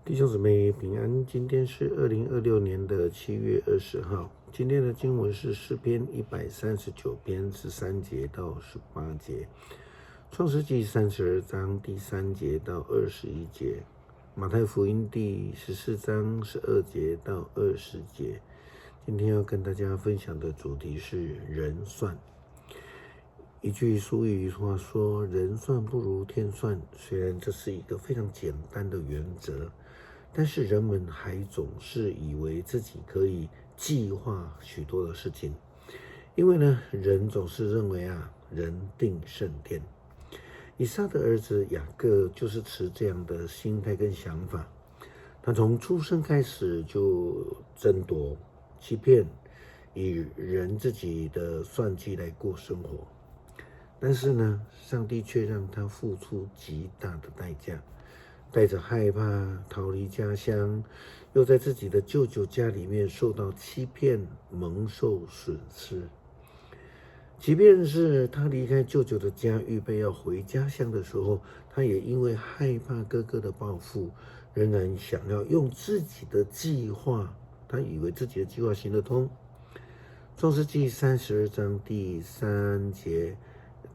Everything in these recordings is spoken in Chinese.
弟兄姊妹平安，今天是2026年的7月20号。今天的经文是诗篇139篇13节到18节，创世纪32章第3节到21节，马太福音第14章12节到20节。今天要跟大家分享的主题是人算。一句俗语话说，人算不如天算。虽然这是一个非常简单的原则，但是人们还总是以为自己可以计划许多的事情，因为呢，人总是认为人定胜天。以撒的儿子雅各就是持这样的心态跟想法，他从出生开始就争夺、欺骗，以人自己的算计来过生活。但是呢，上帝却让他付出极大的代价，带着害怕逃离家乡，又在自己的舅舅家里面受到欺骗，蒙受损失。即便是他离开舅舅的家，预备要回家乡的时候，他也因为害怕哥哥的报复，仍然想要用自己的计划，他以为自己的计划行得通。创世纪32章第3节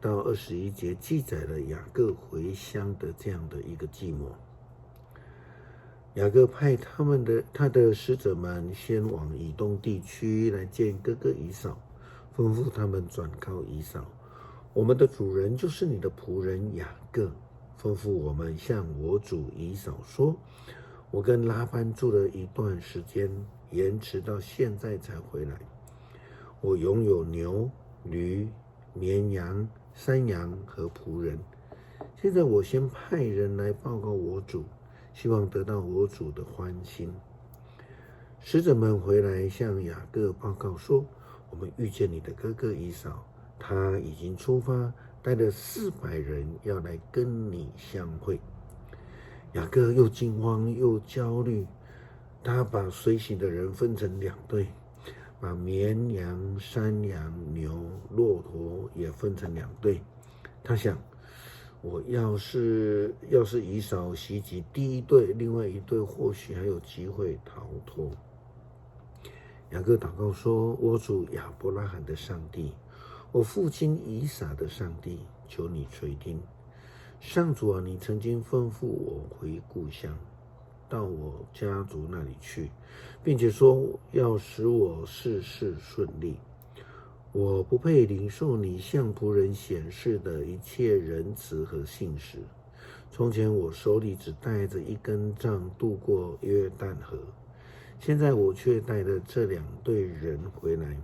到21节记载了雅各回乡的这样的一个计谋。雅各派他的使者们先往以东地区来见哥哥以扫，吩咐他们转告以扫：我们的主人就是你的仆人雅各，吩咐我们向我主以扫说：我跟拉班住了一段时间，延迟到现在才回来。我拥有牛、驴、绵羊、山羊和仆人。现在我先派人来报告我主，希望得到我主的欢心。使者们回来向雅各报告说：我们遇见你的哥哥以扫，他已经出发，带了400人要来跟你相会。雅各又惊慌又焦虑，他把随行的人分成2队，把绵羊、山羊、牛、骆驼也分成2队。他想，我要是以扫袭击第1队，另外1队或许还有机会逃脱。雅各祷告说：我主亚伯拉罕的上帝，我父亲以撒的上帝，求你垂听。上主啊，你曾经吩咐我回故乡，到我家族那里去，并且说要使我事事顺利。我不配领受你向仆人显示的一切仁慈和信实。从前我手里只带着1根杖渡过约旦河，现在我却带了这2队人回来。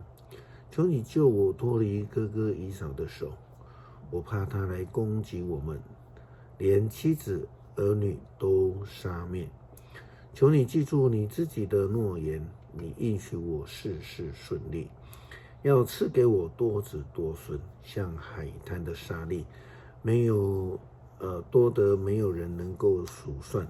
求你救我脱离哥哥以扫的手，我怕他来攻击我们，连妻子儿女都杀灭。求你记住你自己的诺言，你应许我事事顺利，要赐给我多子多孙，像海滩的沙粒，多得没有人能够数算。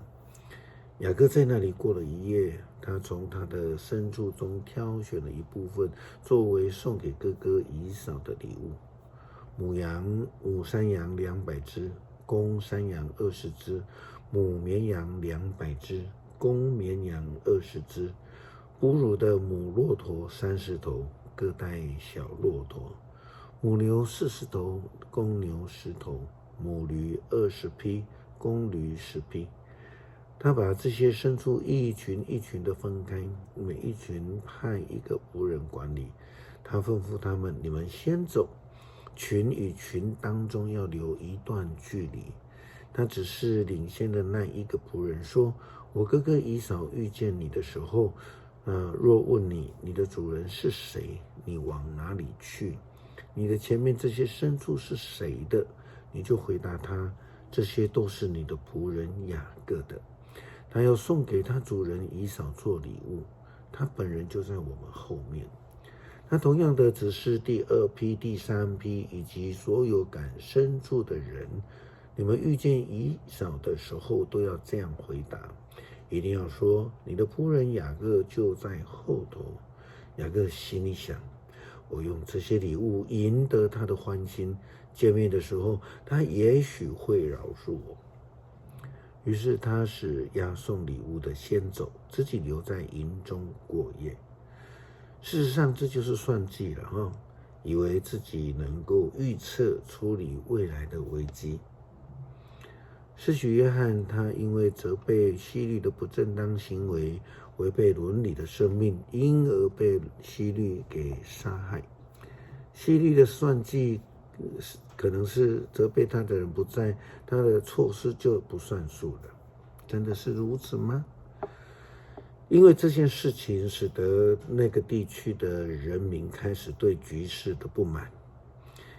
雅各在那里过了1夜，他从他的牲畜中挑选了一部分，作为送给哥哥以扫的礼物：母山羊200只，公山羊20只，母绵羊200只，公绵羊20只，哺乳的母骆驼30头，各带小骆驼；母牛40头，公牛10头；母驴20匹，公驴10匹。他把这些牲畜一群一群的分开，每一群派1个仆人管理。他吩咐他们：你们先走，群与群当中要留一段距离。他只是领先的那1个仆人说：我哥哥以扫遇见你的时候，若问你的主人是谁，你往哪里去？你的前面这些牲畜是谁的？你就回答他，这些都是你的仆人雅各的。他要送给他主人以扫做礼物，他本人就在我们后面。他同样的指示第2批、第3批以及所有赶牲畜的人，你们遇见以扫的时候都要这样回答，一定要说：你的仆人雅各就在后头。雅各心里想，我用这些礼物赢得他的欢心，见面的时候他也许会饶恕我。于是他使押送礼物的先走，自己留在营中过夜。事实上，这就是算计了以为自己能够预测处理未来的危机。施洗约翰他因为责备希律的不正当行为，违背伦理的生命，因而被希律给杀害。希律的算计可能是责备他的人不在，他的错事就不算数了。真的是如此吗？因为这件事情使得那个地区的人民开始对局势的不满，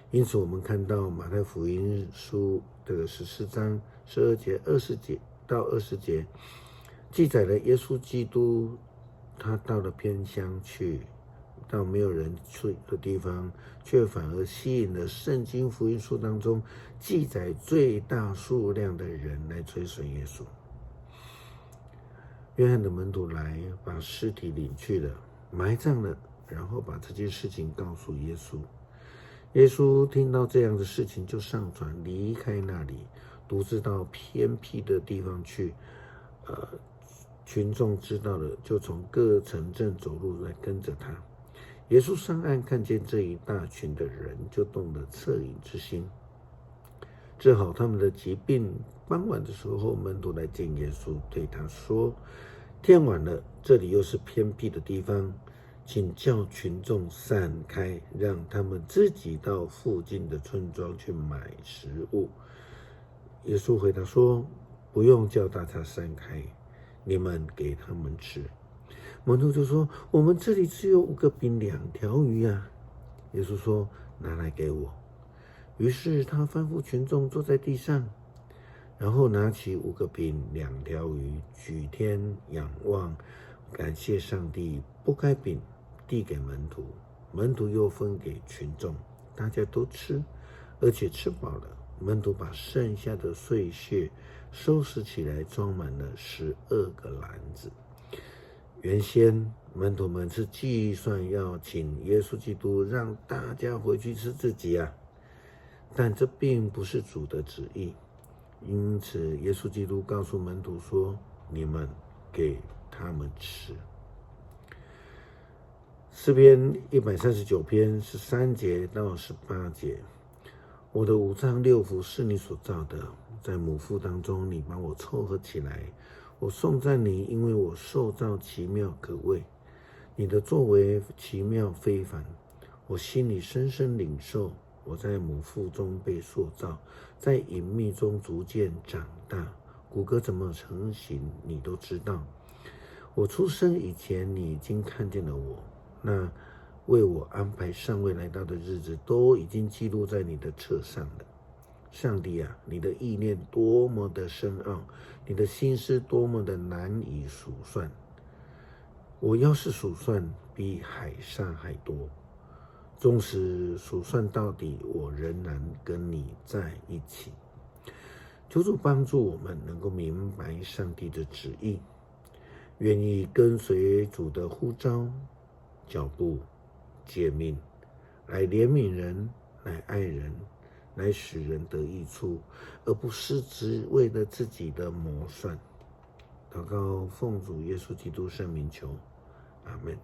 因此我们看到马太福音书的14章12节、20节到20节记载了耶稣基督他到了偏乡去，到没有人去的地方，却反而吸引了圣经福音书当中记载最大数量的人来追随耶稣。约翰的门徒来把尸体领去了，埋葬了，然后把这件事情告诉耶稣。耶稣听到这样的事情，就上船离开那里，独自到偏僻的地方去。群众知道了，就从各城镇走路来跟着他。耶稣上岸看见这一大群的人，就动了恻隐之心，治好他们的疾病。傍晚的时候，门徒来见耶稣，对他说：天晚了，这里又是偏僻的地方，请叫群众散开，让他们自己到附近的村庄去买食物。耶稣回答说：不用叫大家散开，你们给他们吃。门徒就说：我们这里只有5个饼2条鱼啊。耶稣说：拿来给我。于是他吩咐群众坐在地上，然后拿起5个饼2条鱼，举天仰望，感谢上帝，拨开饼递给门徒，门徒又分给群众，大家都吃，而且吃饱了。门徒把剩下的碎屑收拾起来，装满了12个篮子。原先门徒们是计算要请耶稣基督让大家回去吃自己但这并不是主的旨意。因此耶稣基督告诉门徒说：你们给他们吃。诗篇139篇13节到18节，我的5脏6腑是你所造的，在母腹当中你把我凑合起来。我颂赞你，因为我受造奇妙可畏，你的作为奇妙非凡。我心里深深领受，我在母腹中被塑造，在隐秘中逐渐长大，骨骼怎么成型你都知道。我出生以前你已经看见了我，那为我安排尚未来到的日子都已经记录在你的册上了。上帝啊，你的意念多么的深奥，你的心思多么的难以数算。我要是数算，比海沙还多。纵使数算到底，我仍然跟你在一起。求主帮助我们能够明白上帝的旨意，愿意跟随主的呼召脚步诫命，来怜悯人，来爱人，来使人得益处，而不是只为了自己的谋算。祷告奉主耶稣基督圣名求，阿们。